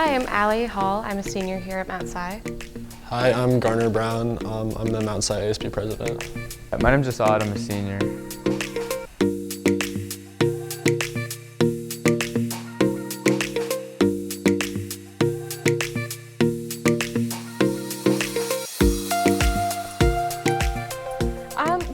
Hi, I'm Allie Hall. I'm a senior here at Mount Si. Hi, I'm Garner Brown. I'm the Mount Si ASP president. My name's Assad. I'm a senior.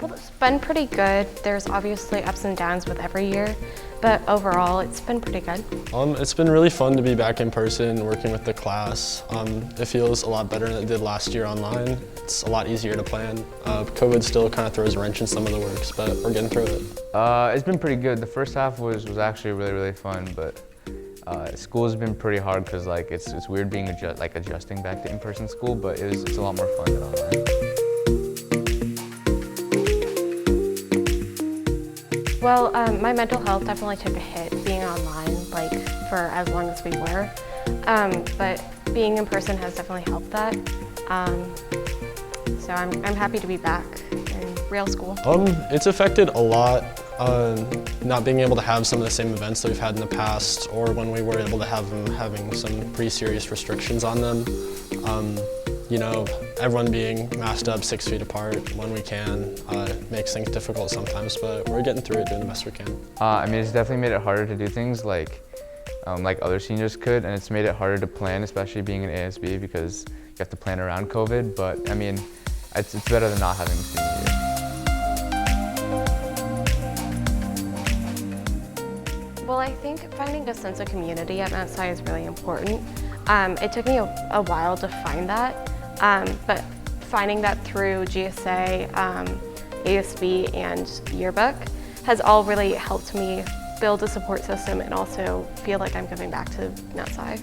Well, it's been pretty good. There's obviously ups and downs with every year, but overall it's been pretty good. It's been really fun to be back in person, working with the class. It feels a lot better than it did last year online. It's a lot easier to plan. COVID still kind of throws a wrench in some of the works, but we're getting through it. It's been pretty good. The first half was actually really fun, but school's been pretty hard because it's weird being adjusting back to in-person school, but it's a lot more fun than online. Well, my mental health definitely took a hit being online, for as long as we were. But being in person has definitely helped that. So I'm happy to be back in real school. It's affected a lot, not being able to have some of the same events that we've had in the past, or when we were able to have them, having some pretty serious restrictions on them. You know, everyone being masked up 6 feet apart when we can makes things difficult sometimes, but we're getting through it, doing the best we can. I mean, it's definitely made it harder to do things like other seniors could, and it's made it harder to plan, especially being in ASB, because you have to plan around COVID, but I mean, it's better than not having a senior year. Well, I think finding a sense of community at Mount Si is really important. It took me a while to find that, but finding that through GSA, ASB, and yearbook has all really helped me build a support system and also feel like I'm giving back to Mount Si.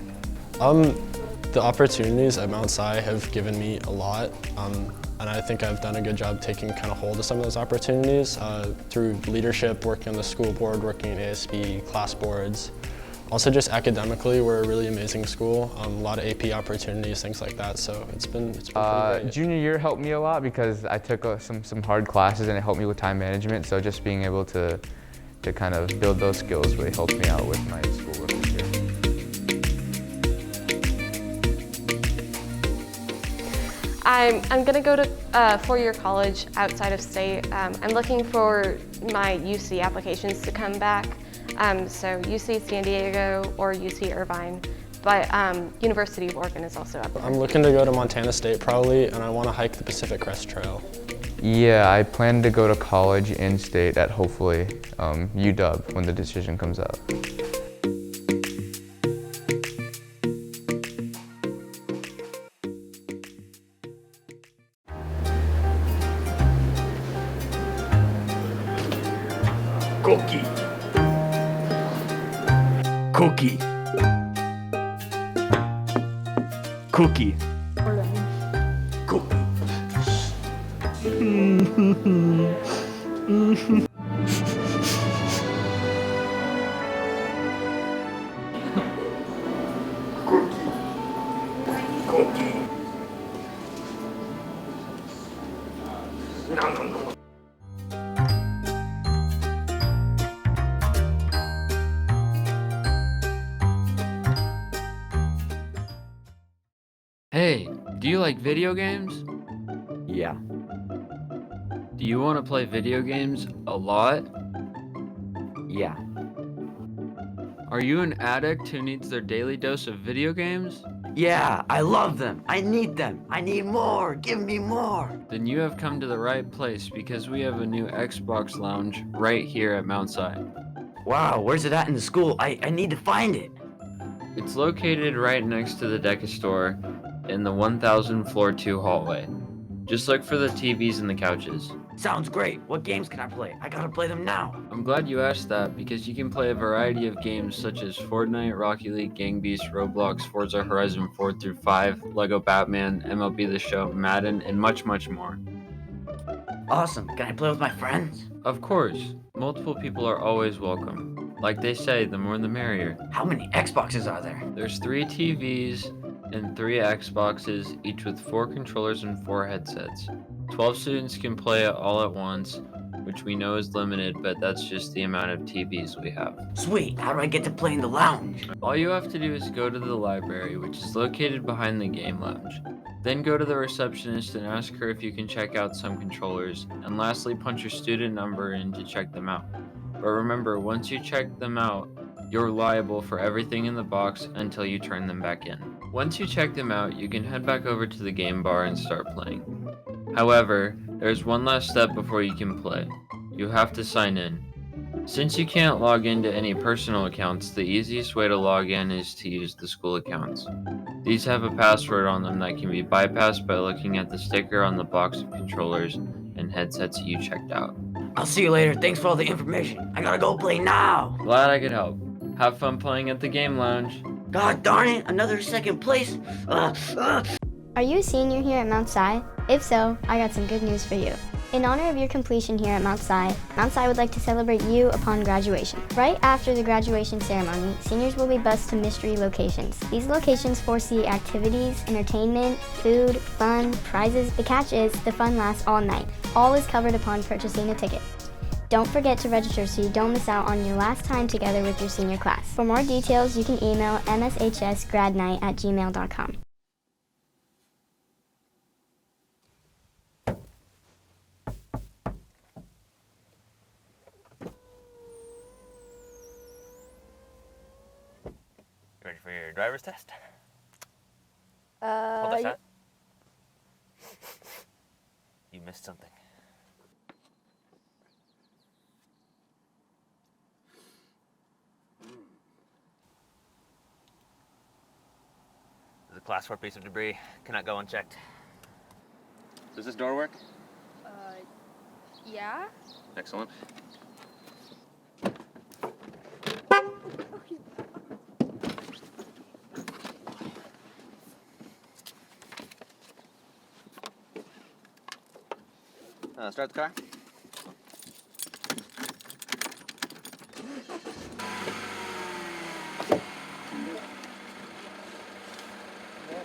The opportunities at Mount Si have given me a lot, and I think I've done a good job taking kind of hold of some of those opportunities through leadership, working on the school board, working in ASB, class boards. Also just academically, we're a really amazing school, a lot of AP opportunities, things like that, so it's been pretty great. Junior year helped me a lot because I took some hard classes and it helped me with time management, so just being able to kind of build those skills really helped me out with my schoolwork this year. I'm gonna go to four-year college outside of state. I'm looking for my UC applications to come back. So UC San Diego or UC Irvine, but University of Oregon is also up there. I'm looking to go to Montana State probably, and I want to hike the Pacific Crest Trail. Yeah, I plan to go to college in-state at hopefully UW when the decision comes out. Cookie. Cookie. Cookie. Cookie. Cookie. No. Hey, do you like video games? Yeah. Do you want to play video games a lot? Yeah. Are you an addict who needs their daily dose of video games? Yeah, I love them. I need them. I need more. Give me more. Then you have come to the right place because we have a new Xbox lounge right here at Mount Si. Wow, where's it at in the school? I need to find it. It's located right next to the DECA store in the 1000 floor 2 hallway. Just look for the TVs and the couches. Sounds great. What games can I play? I gotta play them now. I'm glad you asked that because you can play a variety of games such as Fortnite, Rocket League, Gang Beasts, Roblox, Forza Horizon 4 through 5, Lego Batman, MLB The Show, Madden, and much more. Awesome. Can I play with my friends? Of course, multiple people are always welcome. Like they say, the more the merrier. How many Xboxes are there? There's 3 TVs and 3 Xboxes, each with 4 controllers and 4 headsets. 12 students can play it all at once, which we know is limited, but that's just the amount of TVs we have. Sweet, how do I get to play in the lounge? All you have to do is go to the library, which is located behind the game lounge. Then go to the receptionist and ask her if you can check out some controllers, and lastly punch your student number in to check them out. But remember, once you check them out, you're liable for everything in the box until you turn them back in. Once you check them out, you can head back over to the game bar and start playing. However, there's one last step before you can play. You have to sign in. Since you can't log into any personal accounts, the easiest way to log in is to use the school accounts. These have a password on them that can be bypassed by looking at the sticker on the box of controllers and headsets you checked out. I'll see you later. Thanks for all the information. I gotta go play now. Glad I could help. Have fun playing at the game lounge. God darn it, another second place. Are you a senior here at Mount Si? If so, I got some good news for you. In honor of your completion here at Mount Si would like to celebrate you upon graduation. Right after the graduation ceremony, seniors will be bused to mystery locations. These locations foresee activities, entertainment, food, fun, prizes. The catch is, the fun lasts all night. All is covered upon purchasing a ticket. Don't forget to register so you don't miss out on your last time together with your senior class. For more details, you can email mshsgradnight@gmail.com. Ready for your driver's test? Hold that shot. You missed something. There's a class 4 piece of debris. Cannot go unchecked. Does this door work? Yeah? Excellent. Start the car.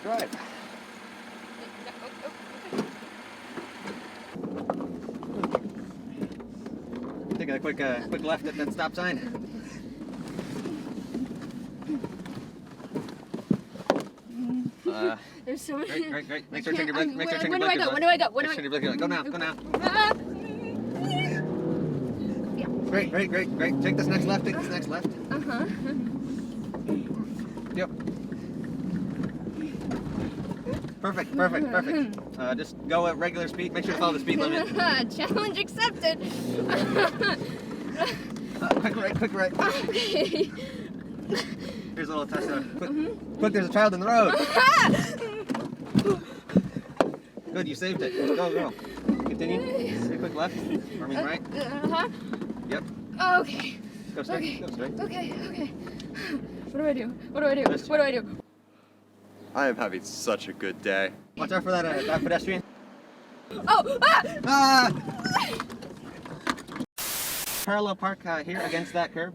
Drive. Taking a quick left at that stop sign. There's so many. Great. Make sure to turn your brake. Make sure to turn your Where do brake. I go? Where do I go? Where do I Make sure your brake. Go now. Go now. Ah! Great. Take this next left. Uh-huh. Yep. Perfect. Just go at regular speed. Make sure to follow the speed limit. Challenge accepted. Quick right. Okay. Here's a little test. Quick, there's a child in the road. Good, you saved it. Go. Continue. Take a quick left. Arming right. Uh-huh. Yep. Okay. Go straight. Okay. What do I do? What do I do? I am having such a good day. Watch out for that pedestrian. Oh! Ah! Parallel park here against that curb.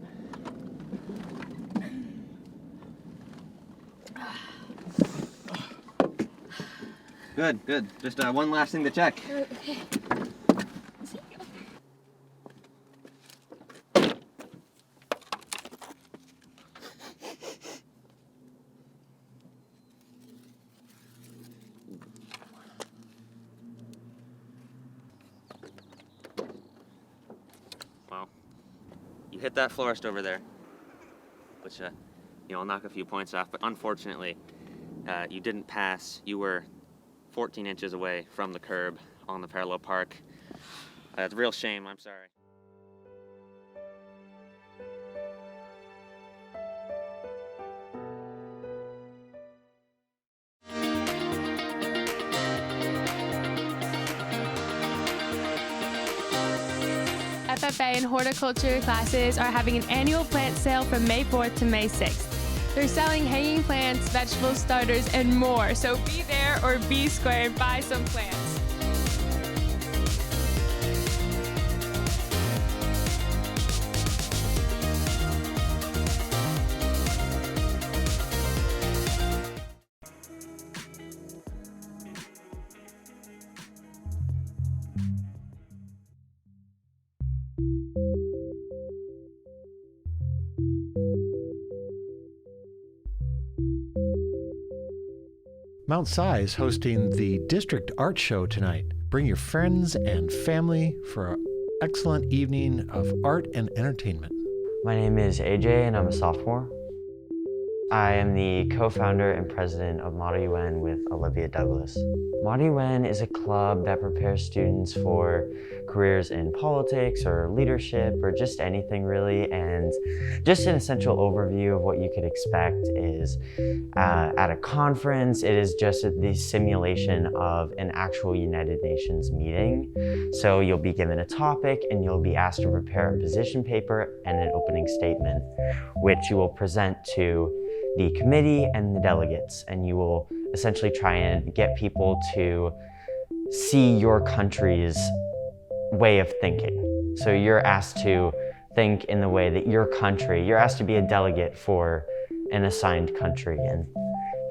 Good. Just one last thing to check. Okay. Well, you hit that florist over there, which I'll knock a few points off. But unfortunately, you didn't pass. You were 14 inches away from the curb on the parallel park. It's a real shame. I'm sorry. FFA and horticulture classes are having an annual plant sale from May 4th to May 6th. They're selling hanging plants, vegetable starters, and more, so be there or be square and buy some plants. Mount Si is hosting the District Art Show tonight. Bring your friends and family for an excellent evening of art and entertainment. My name is AJ and I'm a sophomore. I am the co-founder and president of Model UN with Olivia Douglas. Model UN is a club that prepares students for careers in politics or leadership or just anything really, and just an essential overview of what you could expect is at a conference, it is just the simulation of an actual United Nations meeting. So you'll be given a topic and you'll be asked to prepare a position paper and an opening statement, which you will present to the committee and the delegates, and you will essentially try and get people to see your country's way of thinking. So you're asked to think in the way that your country, you're asked to be a delegate for an assigned country,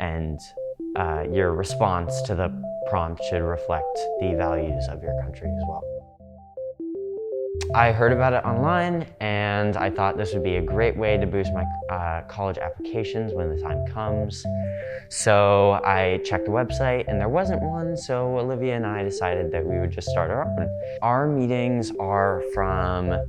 and your response to the prompt should reflect the values of your country as well. I heard about it online and I thought this would be a great way to boost my college applications when the time comes. So I checked the website and there wasn't one, so Olivia and I decided that we would just start our own. Our meetings are from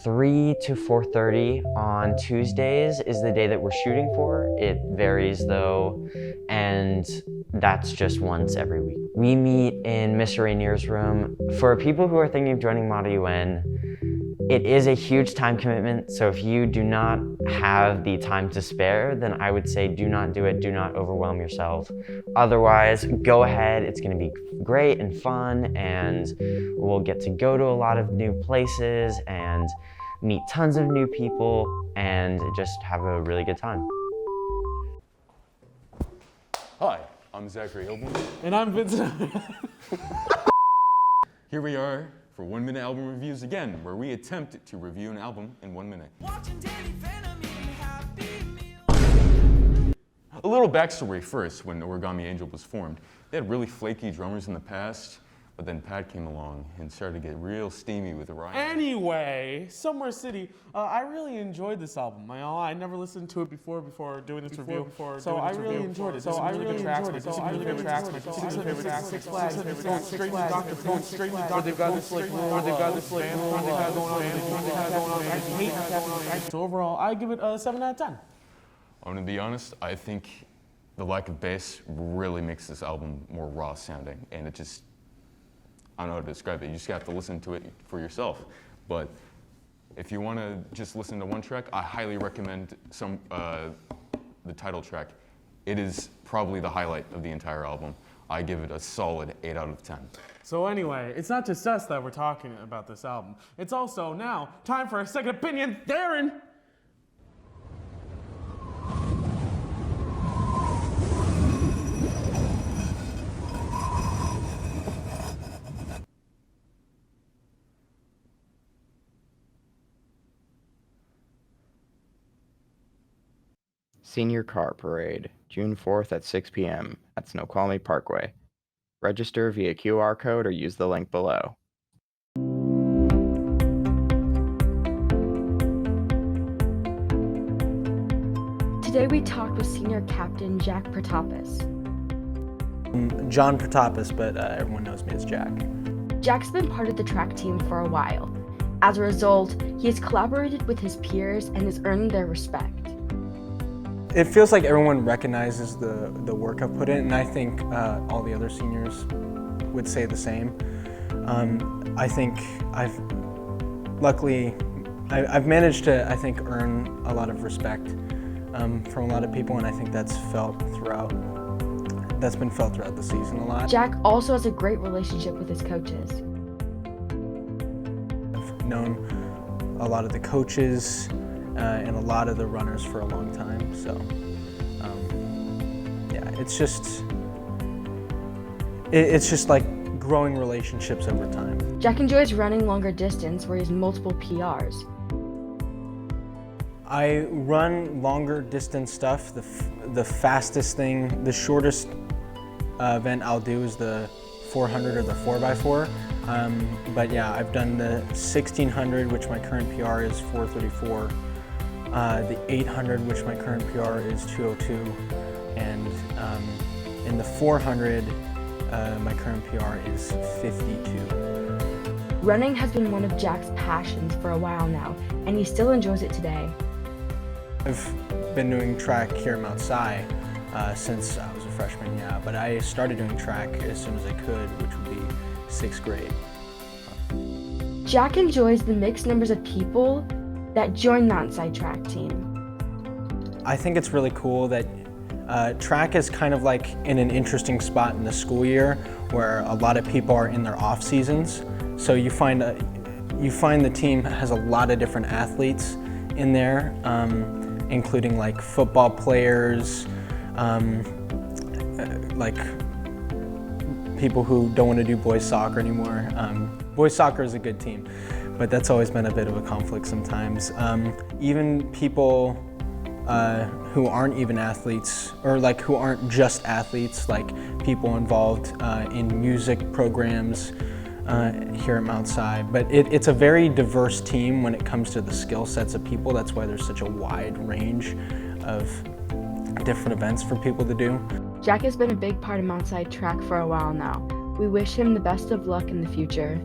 3 to 4:30 on Tuesdays is the day that we're shooting for. It varies though, and that's just once every week. We meet in Miss Rainier's room. For people who are thinking of joining Model UN, it is a huge time commitment, so if you do not have the time to spare, then I would say do not do it, do not overwhelm yourself. Otherwise, go ahead, it's gonna be great and fun, and we'll get to go to a lot of new places and meet tons of new people and just have a really good time. Hi, I'm Zachary Hilborn. And I'm Vincent. Here we are for 1 Minute Album Reviews again, where we attempt to review an album in 1 minute. A little backstory first. When Origami Angel was formed, they had really flaky drummers in the past, but then Pat came along and started to get real steamy with Ryan. Anyway, Somewhere City, I really enjoyed this album. I never listened to it before doing this review. So I really enjoyed it. So I really enjoyed it. So I really enjoyed it. My favorite tracks, Six Flags, going straight to Dr. Going straight to Dr. They've got this like, where they've got this like, I hate that. So overall, I give it a 7 out of 10. I'm gonna be honest, I think the lack of bass really makes this album more raw sounding, and it just, I don't know how to describe it. You just have to listen to it for yourself. But if you want to just listen to one track, I highly recommend the title track. It is probably the highlight of the entire album. I give it a solid 8 out of 10. So anyway, it's not just us that we're talking about this album. It's also now time for a second opinion. Darren! Senior Car Parade, June 4th at 6 p.m. at Snoqualmie Parkway. Register via QR code or use the link below. Today we talked with Senior Captain Jack Protopis. John Protopis, but everyone knows me as Jack. Jack's been part of the track team for a while. As a result, he has collaborated with his peers and has earned their respect. It feels like everyone recognizes the work I've put in, and I think all the other seniors would say the same. I think I've managed to, I think, earn a lot of respect from a lot of people, and I think that's been felt throughout the season a lot. Jack also has a great relationship with his coaches. I've known a lot of the coaches and a lot of the runners for a long time, so yeah, it's just like growing relationships over time. Jack enjoys running longer distance where he has multiple PRs. I run longer distance stuff. The fastest thing, the shortest event I'll do is the 400 or the 4x4. But yeah, I've done the 1600, which my current PR is 434. The 800, which my current PR is 202, and In the 400, my current PR is 52. Running has been one of Jack's passions for a while now, and he still enjoys it today. I've been doing track here at Mount Si since I was a freshman, yeah, but I started doing track as soon as I could, which would be 6th grade. Jack enjoys the mixed numbers of people that join Mount Si track team. I think it's really cool that track is kind of like in an interesting spot in the school year where a lot of people are in their off seasons. So you find the team has a lot of different athletes in there, including like football players, like people who don't want to do boys soccer anymore. Boys soccer is a good team, but that's always been a bit of a conflict sometimes. Even people who aren't even athletes, or like who aren't just athletes, like people involved in music programs here at Mount Si. But it's a very diverse team when it comes to the skill sets of people. That's why there's such a wide range of different events for people to do. Jack has been a big part of Mount Si track for a while now. We wish him the best of luck in the future.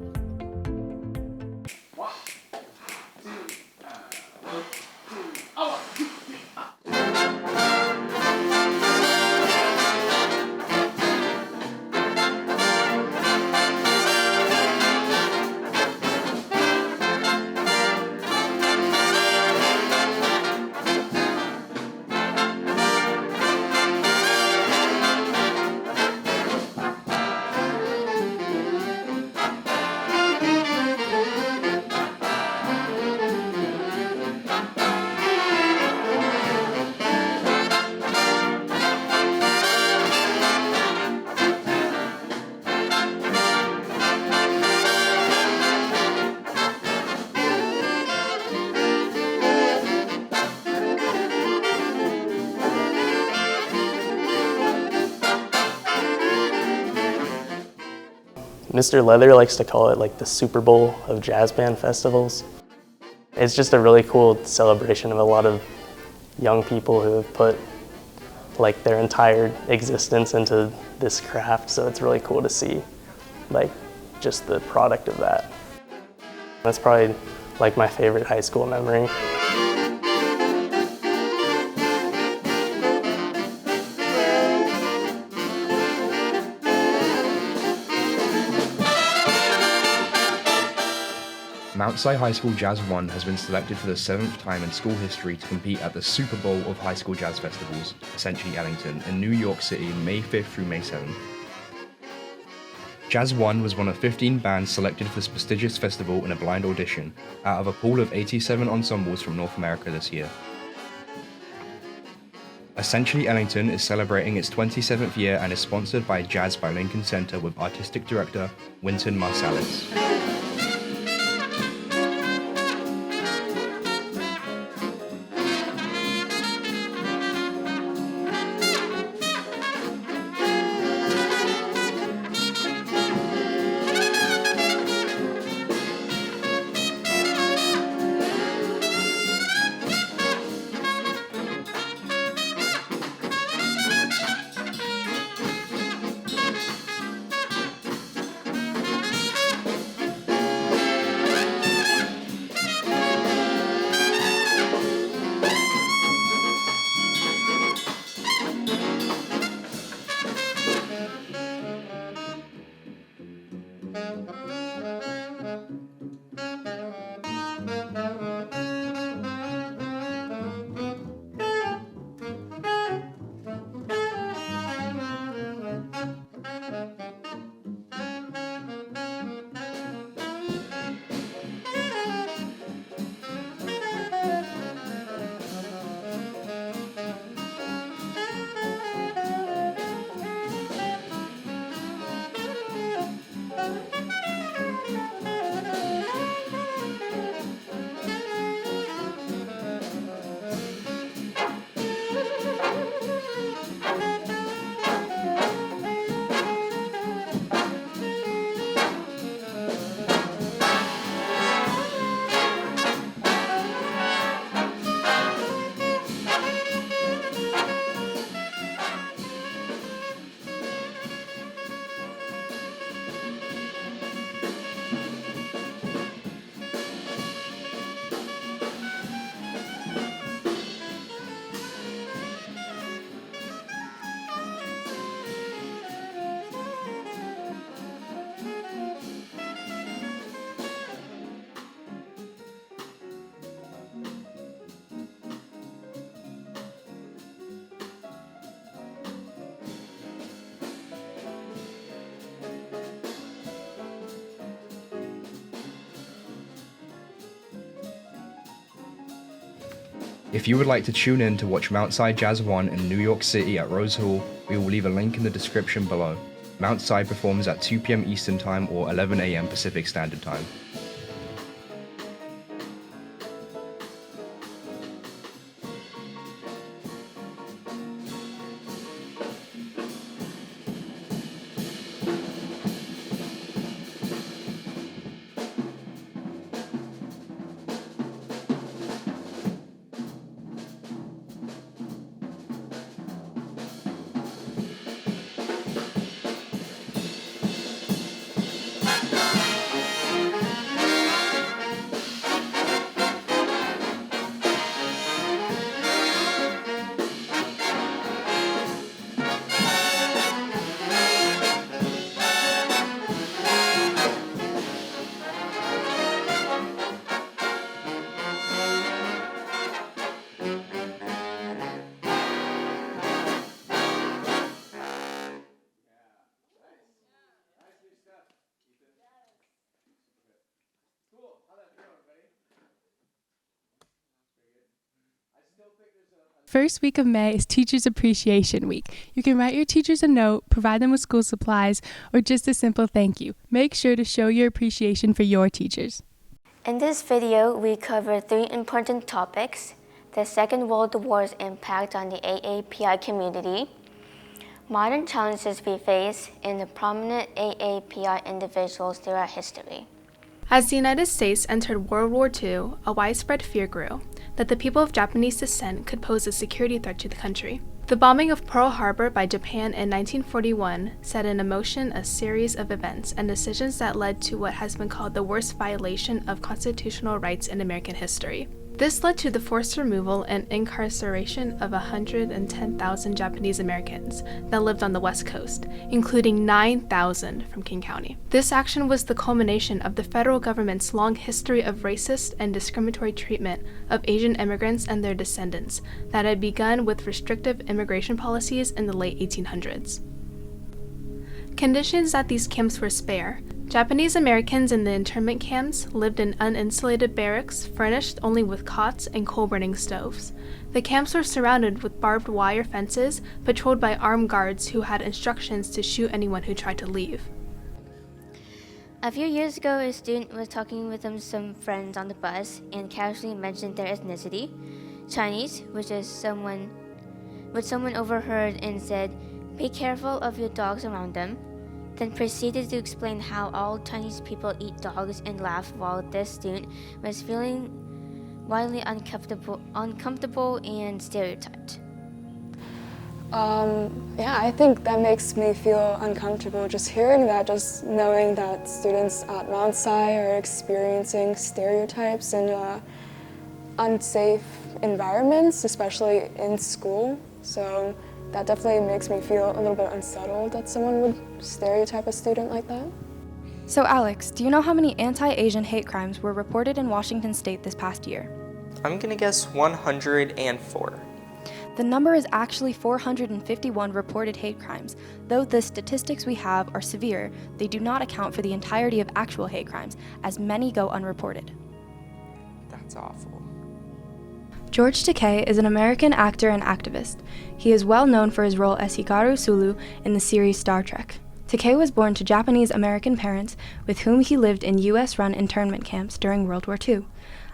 Mr. Leather likes to call it like the Super Bowl of jazz band festivals. It's just a really cool celebration of a lot of young people who have put like their entire existence into this craft, so it's really cool to see like just the product of that. That's probably like my favorite high school memory. Mount Si High School Jazz 1 has been selected for the 7th time in school history to compete at the Super Bowl of High School Jazz Festivals, essentially Ellington, in New York City, May 5th through May 7th. Jazz 1 was one of 15 bands selected for this prestigious festival in a blind audition, out of a pool of 87 ensembles from North America this year. Essentially Ellington is celebrating its 27th year and is sponsored by Jazz by Lincoln Center with Artistic Director Wynton Marsalis. If you would like to tune in to watch Mount Si Jazz 1 in New York City at Rose Hall, we will leave a link in the description below. Mount Si performs at 2 p.m. Eastern Time or 11 a.m. Pacific Standard Time. First week of May is Teachers Appreciation Week. You can write your teachers a note, provide them with school supplies, or just a simple thank you. Make sure to show your appreciation for your teachers. In this video, we cover 3 important topics: the Second World War's impact on the AAPI community, modern challenges we face, and the prominent AAPI individuals throughout history. As the United States entered World War II, a widespread fear grew that the people of Japanese descent could pose a security threat to the country. The bombing of Pearl Harbor by Japan in 1941 set in motion a series of events and decisions that led to what has been called the worst violation of constitutional rights in American history. This led to the forced removal and incarceration of 110,000 Japanese Americans that lived on the West Coast, including 9,000 from King County. This action was the culmination of the federal government's long history of racist and discriminatory treatment of Asian immigrants and their descendants that had begun with restrictive immigration policies in the late 1800s. Conditions at these camps were spare. Japanese Americans in the internment camps lived in uninsulated barracks furnished only with cots and coal-burning stoves. The camps were surrounded with barbed wire fences patrolled by armed guards who had instructions to shoot anyone who tried to leave. A few years ago, a student was talking with some friends on the bus and casually mentioned their ethnicity, Chinese, which someone overheard and said, "Be careful of your dogs around them," then proceeded to explain how all Chinese people eat dogs and laugh while this student was feeling wildly uncomfortable and stereotyped. Yeah, I think that makes me feel uncomfortable just hearing that, just knowing that students at Mount Si are experiencing stereotypes and unsafe environments, especially in school. So that definitely makes me feel a little bit unsettled that someone would stereotype a student like that. So Alex, do you know how many anti-Asian hate crimes were reported in Washington State this past year? I'm gonna guess 104. The number is actually 451 reported hate crimes. Though the statistics we have are severe, they do not account for the entirety of actual hate crimes, as many go unreported. That's awful. George Takei is an American actor and activist. He is well known for his role as Hikaru Sulu in the series Star Trek. Takei was born to Japanese-American parents with whom he lived in U.S.-run internment camps during World War II.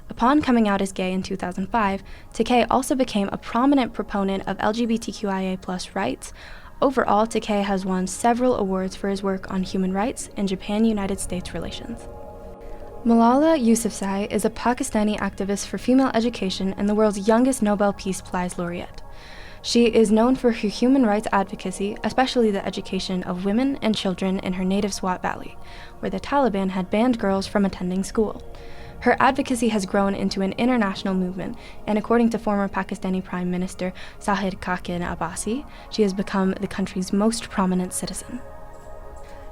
Upon coming out as gay in 2005, Takei also became a prominent proponent of LGBTQIA+ rights. Overall, Takei has won several awards for his work on human rights and Japan-United States relations. Malala Yousafzai is a Pakistani activist for female education and the world's youngest Nobel Peace Prize laureate. She is known for her human rights advocacy, especially the education of women and children in her native Swat Valley, where the Taliban had banned girls from attending school. Her advocacy has grown into an international movement, and according to former Pakistani Prime Minister Zahid Khakin Abbasi, she has become the country's most prominent citizen.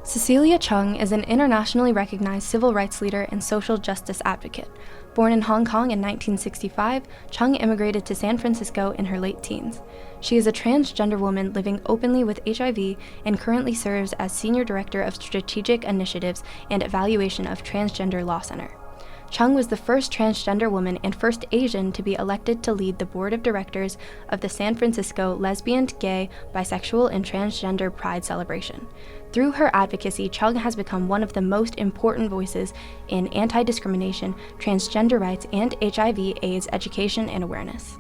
Cecilia Chung is an internationally recognized civil rights leader and social justice advocate. Born in Hong Kong in 1965, Chung immigrated to San Francisco in her late teens. She is a transgender woman living openly with HIV and currently serves as Senior Director of Strategic Initiatives and Evaluation of Transgender Law Center. Chung was the first transgender woman and first Asian to be elected to lead the board of directors of the San Francisco Lesbian, Gay, Bisexual, and Transgender Pride celebration. Through her advocacy, Chung has become one of the most important voices in anti-discrimination, transgender rights, and HIV/AIDS education and awareness.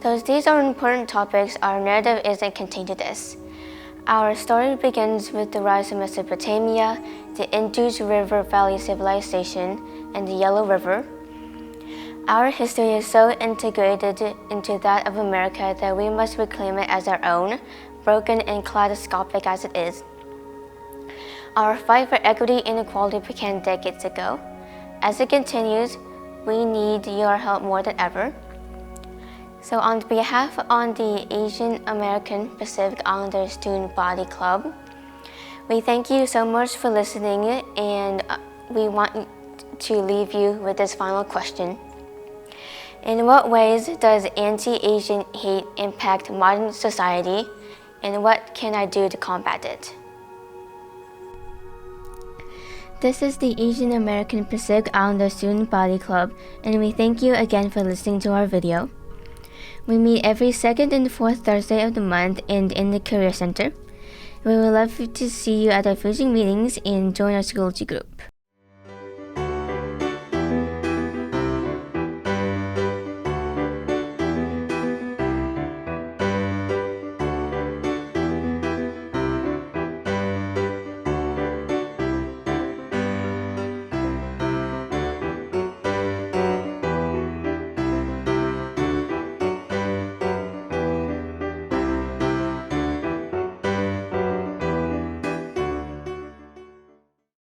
Though these are important topics, our narrative isn't contained to this. Our story begins with the rise of Mesopotamia, the Indus River Valley Civilization, and the Yellow River. Our history is so integrated into that of America that we must reclaim it as our own, broken and kaleidoscopic as it is. Our fight for equity and equality began decades ago. As it continues, we need your help more than ever. So on behalf of the Asian American Pacific Islander Student Body Club, we thank you so much for listening, and we want to leave you with this final question. In what ways does anti-Asian hate impact modern society, and what can I do to combat it? This is the Asian American Pacific Islander Student Body Club, and we thank you again for listening to our video. We meet every second and fourth Thursday of the month and in the Career Center. We would love to see you at our Fusing meetings and join our Schoology group.